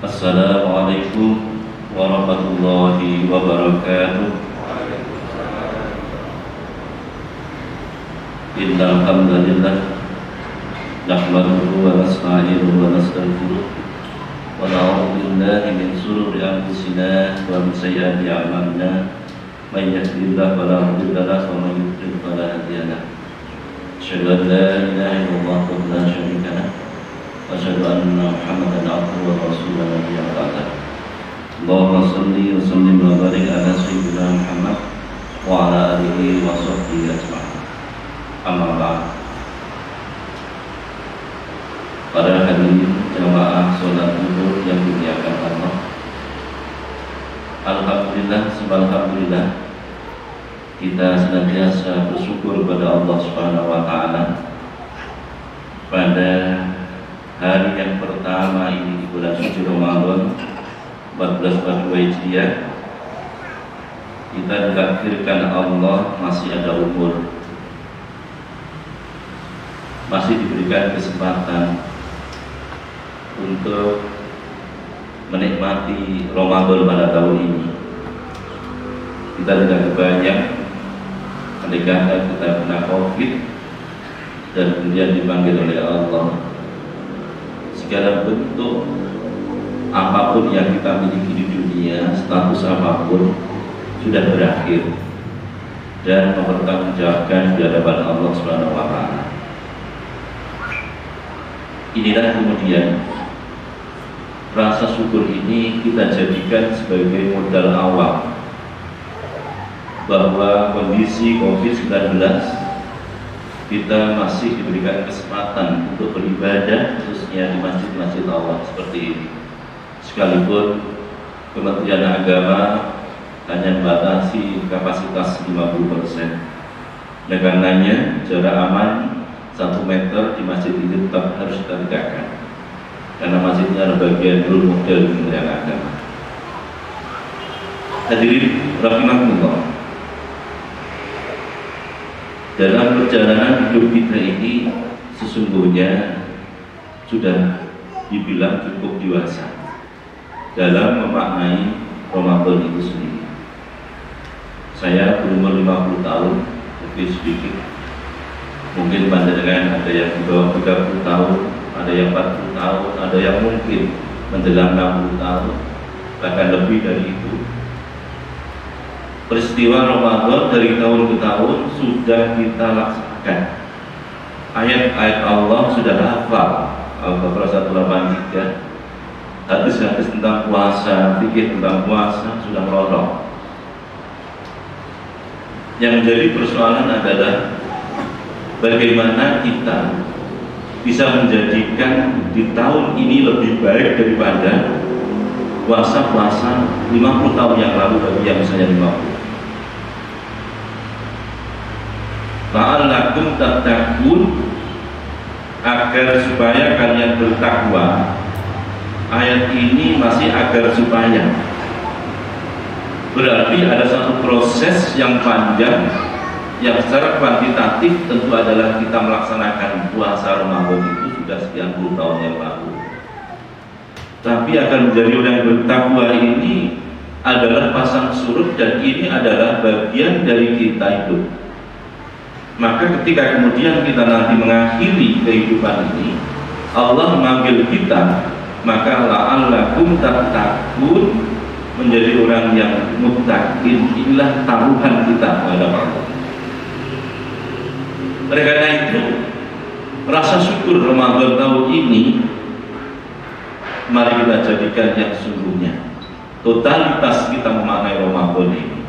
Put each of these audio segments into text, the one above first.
Assalamualaikum warahmatullahi wabarakatuh. Innal hamdalillah nahmaduhu wa nasta'inuhu wa nastaghfiruh wa na'udzu billahi min shururi anfusina wa min sayyiati a'malina may yahdihillahu fala mudilla lahu wa may yudlil fala hadiya lahu. Asyhadu an la ilaha illallah wa la syarika lahu wa asyhadu anna Muhammadan abduhu wa rasuluhu nabiyyan ba'da. Allahumma shalli wa sallim wa barik ala sayyidina Muhammad wa ala alihi wa sahbihi ajma'in. Amma ba'd. Para hadirin jamaah salat zuhur yang dimuliakan Allah, alhamdulillah, subhanallah, kita senantiasa bersyukur kepada Allah Subhanahu wa taala pada hari yang pertama ini di bulan suci Ramadan 1442 Hijriah. Kita ditakdirkan Allah masih ada umur, masih diberikan kesempatan untuk menikmati Ramadan pada tahun ini. Kita tidak banyak ketika kita kena COVID dan kemudian dipanggil oleh Allah. Segala bentuk apapun yang kita miliki di dunia, status apapun sudah berakhir dan mempertanggungjawabkan di hadapan Allah Subhanahu wa taala. Inilah kemudian rasa syukur ini kita jadikan sebagai modal awal bahwa kondisi COVID-19 kita masih diberikan kesempatan untuk beribadah, khususnya di masjid-masjid Allah seperti ini. Sekalipun Kementerian Agama hanya membatasi kapasitas 50%. Oleh karenanya jarak aman 1 meter di masjid ini tetap harus kita tegakkan, karena masjidnya adalah bagian role model Kementerian Agama. Hadirin rahimakumullah, dalam perjalanan hidup kita ini sesungguhnya sudah dibilang cukup dewasa dalam memaknai Ramadan itu sendiri. Saya berumur 50 tahun, lebih sedikit. Mungkin panjenengan ada yang di bawah 30 tahun, ada yang 40 tahun, ada yang mungkin menjelang 60 tahun, bahkan lebih dari itu. Peristiwa Ramadan dari tahun ke tahun sudah kita laksanakan. Ayat-ayat Allah sudah hafal. Al-Baqarah 183. Hadis-hadis tentang puasa, fikih tentang puasa sudah melorong. Yang menjadi persoalan adalah bagaimana kita bisa menjadikan di tahun ini lebih baik daripada puasa-puasa 50 tahun yang lalu bagi yang misalnya 50. La'allakum tattaqun, agar supaya kalian bertakwa. Ayat ini masih agar supaya, berarti ada satu proses yang panjang yang secara kuantitatif tentu adalah kita melaksanakan puasa Ramadan itu sudah sekian puluh tahun yang lalu. Tapi akan menjadi orang yang bertakwa ini adalah pasang surut, dan ini adalah bagian dari kita hidup. Maka ketika kemudian kita nanti mengakhiri kehidupan ini, Allah memanggil kita, maka la'allakum tattaqun, menjadi orang yang muttaqin. Inilah taruhan kita kepada Allah. Oleh karena itu, rasa syukur Ramadan tahun ini mari kita jadikan yang sungguhnya. Totalitas kita memaknai Ramadan ini,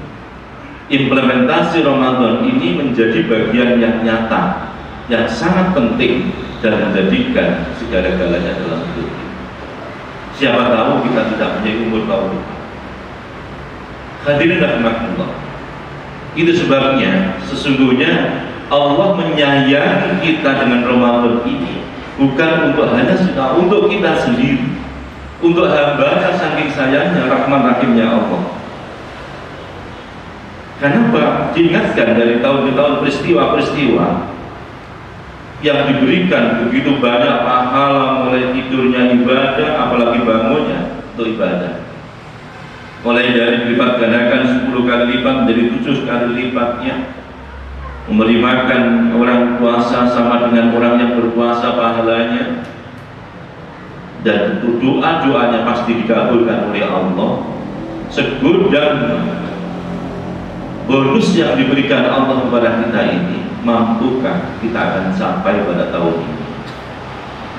implementasi Ramadan ini menjadi bagian yang nyata, yang sangat penting dan menjadikan segala-galanya dalam hidup. Siapa tahu kita tidak punya umur tahun depan. Hadirin rahimakumullah, itu sebabnya sesungguhnya Allah menyayangi kita dengan Ramadan ini bukan untuk hanya untuk kita sendiri, untuk hamba saking sayangnya, rahman rahimnya Allah. Kenapa? Diingatkan dari tahun ke tahun peristiwa-peristiwa yang diberikan begitu banyak pahala, mulai tidurnya ibadah, apalagi bangunnya. untuk ibadah. Mulai dari dilipat gandakan 10 kali lipat menjadi 7 kali lipatnya. Memberi makan orang puasa sama dengan orang yang berpuasa pahalanya. Dan itu doa-doanya pasti dikabulkan oleh Allah. Segudang bonus yang diberikan Allah kepada kita ini, mampukah kita akan sampai pada tahun ini?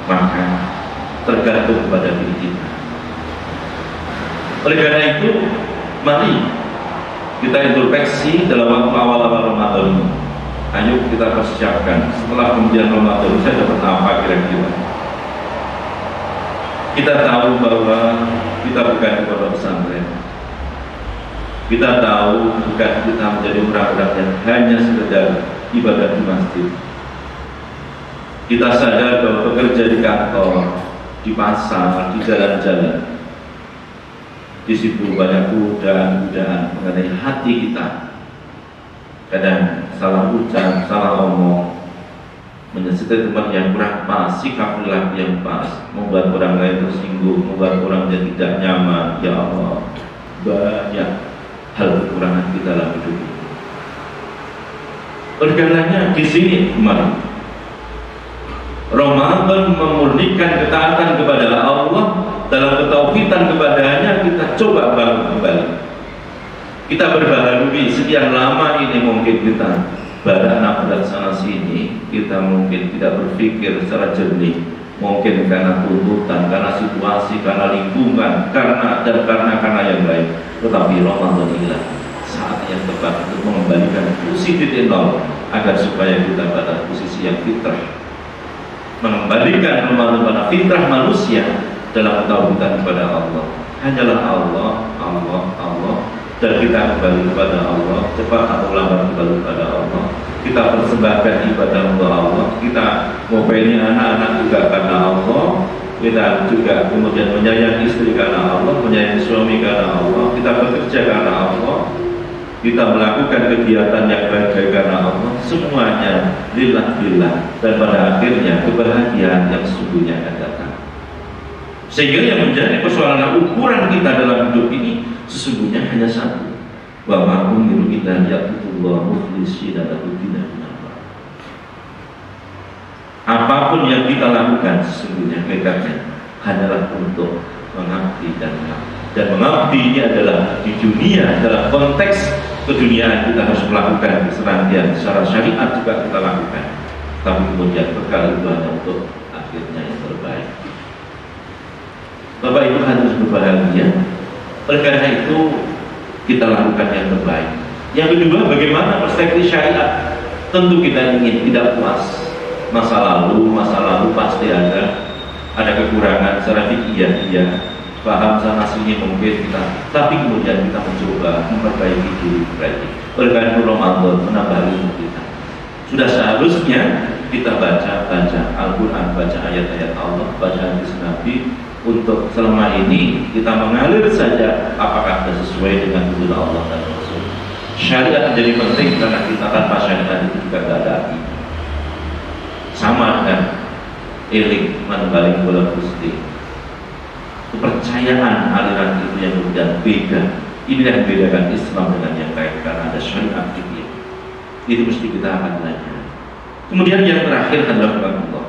Maka tergantung pada diri kita. Oleh karena itu, mari kita introspeksi dalam waktu awal-awal Ramadan ini. Ayo kita persiapkan setelah kemudian Ramadan saya dapat apa kira-kira. Kita tahu bahwa kita bukan di pondok pesantren. Kita tahu bukan kita menjadi orang-orang yang hanya sekedar ibadah di masjid. Kita sadar bahwa bekerja di kantor, di pasar, di jalan-jalan, di situ banyak godaan-godaan mengenai hati kita. Kadang salah ucap, salah omong, menyesatkan teman yang kurang pas, sikap perilaku yang pas, membuat orang lain tersinggung, membuat orang jadi tidak nyaman. Ya Allah, banyak hal kekurangan kita dalam hidup ini. Oleh karenanya di sini mari Ramadan memurnikan ketaatan kepada Allah, dalam ketauhidan kepadanya kita coba bangun kembali. Kita berbaharui sekian lama ini, mungkin kita badak dan sana sini, kita mungkin tidak berpikir secara jernih, mungkin karena tuntutan, karena situasi, karena lingkungan, karena yang lain. Tetapi Ramadan inilah saat yang tepat untuk mengembalikan posisi titik nol agar supaya kita pada posisi yang fitrah, mengembalikan Ramadan pada fitrah manusia dalam ketauhidan kepada Allah. Hanyalah Allah, Allah, Allah. Dan kita kembali kepada Allah, cepat atau lambat kembali kepada Allah. Kita persembahkan ibadah untuk Allah. Kita ngopeni anak-anak juga karena Allah. Kita juga kemudian menyayangi istri karena Allah, menyayangi suami karena Allah. Kita bekerja karena Allah. Kita melakukan kegiatan yang baik karena Allah. Semuanya lillah billah. Dan pada akhirnya kebahagiaan yang sesungguhnya akan datang. Sehingga yang menjadi persoalan ukuran kita dalam hidup ini sesungguhnya hanya satu, wa ma umiru illa liya'budullaha mukhlishina lahu-d-din. Apapun yang kita lakukan sesungguhnya mereka hanyalah untuk mengabdi dan mengabdi ini adalah di dunia, dalam konteks keduniaan kita harus melakukan keserangkaian secara syariat juga kita lakukan, tapi kemudian bekal itu hanya untuk akhirnya yang terbaik. Bapak Ibu harus berbahagia. Oleh karena itu kita lakukan yang terbaik. Yang kedua, bagaimana perspektif syariat? Tentu kita ingin tidak puas masa lalu pasti ada kekurangan secara fikih, ya, paham sana sini mungkin kita, tapi kemudian kita mencoba memperbaiki diri lagi. Oleh karena itu Ramadan menambah ilmu kita. Sudah seharusnya kita baca Al-Quran, baca ayat-ayat Allah, baca hadis Nabi. Untuk selama ini kita mengalir saja apakah sudah sesuai dengan tuntunan Allah dan Rasul. Syariat menjadi penting karena kita tanpa syariat itu juga tidak ada artinya. Sama dengan eling manunggaling bola gusti. Kepercayaan aliran itu yang kemudian beda. Inilah yang membedakan Islam dengan yang lain karena ada syariat fikih. Itu mesti kita akan belajar. Kemudian yang terakhir adalah Allah.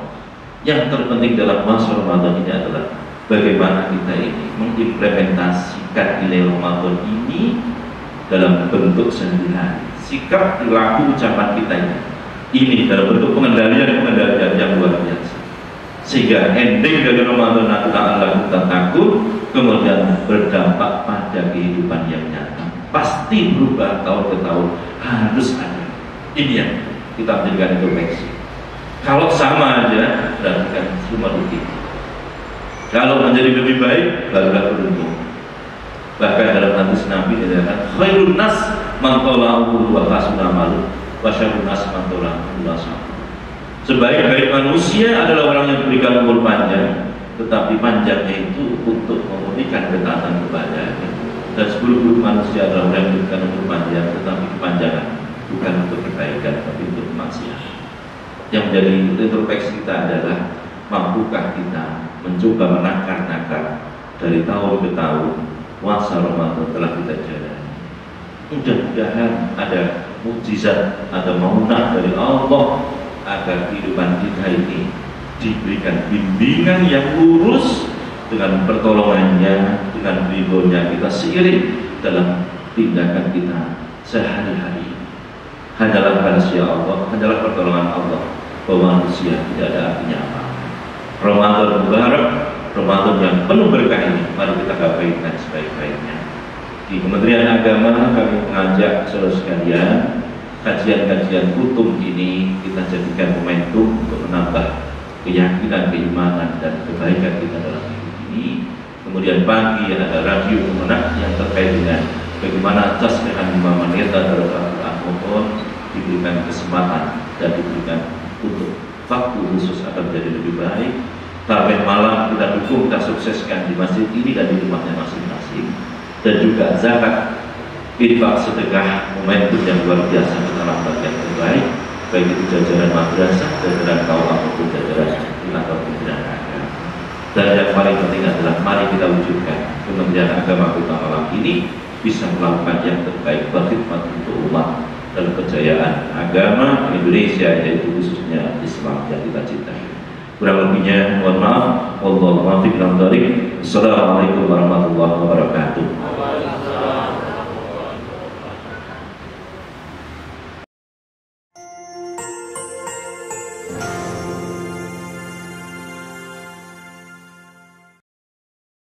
Yang terpenting dalam masa Ramadan ini adalah bagaimana kita ini mengimplementasikan nilai Ramadan ini dalam bentuk sehari-hari, sikap, perilaku, ucapan kita ini dalam bentuk pengendalian yang luar biasa, sehingga ending dari Ramadan adalah kita takut, kemudian berdampak pada kehidupan yang nyata, pasti berubah tahun ke tahun, harus ada. Ini yang kita menjadikan introspeksi. Kalau sama aja berarti kan cuma rugi. Kalau menjadi lebih baik, barulah beruntung. Bahkan dalam hadis Nabi dikatakan, khairun nas man tala'u wa hasuna amalu, wa syarrun nas man tala'u wa sa'a. Sebaik-baik manusia adalah orang yang berikan umur panjang, tetapi panjangnya itu untuk memurnikan ketaatan kepadanya. Dan seburuk-buruk manusia adalah orang yang berikan umur panjang, tetapi kepanjangan bukan untuk kebaikan, tapi untuk kemaksiatan. Yang menjadi introspeksi kita adalah, mampukah kita mencoba menakar-nakar dari tahun ke tahun puasa Ramadan telah kita jalani. Mudah-mudahan ada mukjizat, ada maunah dari Allah agar kehidupan kita ini diberikan bimbingan yang lurus dengan pertolongannya, dengan ridhonya kita seiring dalam tindakan kita sehari-hari. Hanyalah rahasia Allah, hanyalah pertolongan Allah, bahwa manusia tidak ada artinya apa. Ramadan Mubarak, Ramadan yang penuh berkah ini, mari kita gapaikan sebaik-baiknya. Di Kementerian Agama kami mengajak saudara sekalian, kajian-kajian kutub ini kita jadikan momentum untuk menambah keyakinan, keimanan, dan kebaikan kita dalam hidup ini. Kemudian pagi ada radio kemenang yang terkait dengan bagaimana tasbihan 5 menit dalam Al-Quran diberikan kesempatan dan diberikan untuk waktu khusus akan menjadi lebih baik. Tarawih malam kita dukung, kita sukseskan di masjid ini dan di rumahnya masing-masing. Dan juga zakat, infak, sedekah, momentum yang luar biasa kita lakukan yang terbaik, baik itu jajaran madrasah, jajaran kaum ataupun jajaran atau pimpinan agama. Dan yang paling penting adalah mari kita wujudkan Kementerian Agama Kota Malang ini bisa melakukan yang terbaik berkhidmat untuk umat dan kejayaan agama Indonesia, yaitu khususnya Islam yang kita cintai. Kurang lebihnya mohon maaf. Wallahualam. Assalamualaikum warahmatullahi wabarakatuh.